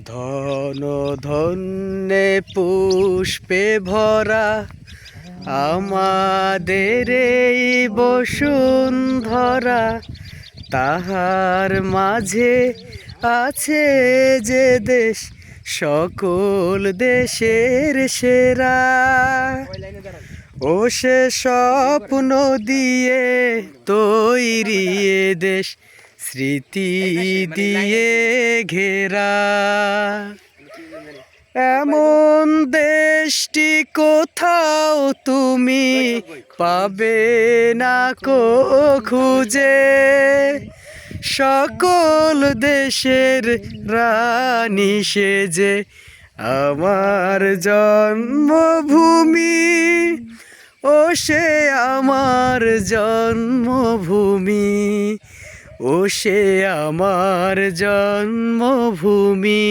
ধন ধন্যে পুষ্পে ভরা আমাদের এই বসুন্ধরা, তাহার মাঝে আছে যে দেশ সকল দেশের সেরা। ও সে স্বপ্ন দিয়ে তৈরি এ দেশ স্মৃতি দিয়ে ঘেরা। এমন দেশটি কোথাও তুমি পাবে না কো খুঁজে, সকল দেশের রানী সেজে আমার জন্মভূমি। ও সে আমার জন্মভূমি, ও সে আমার জন্মভূমি।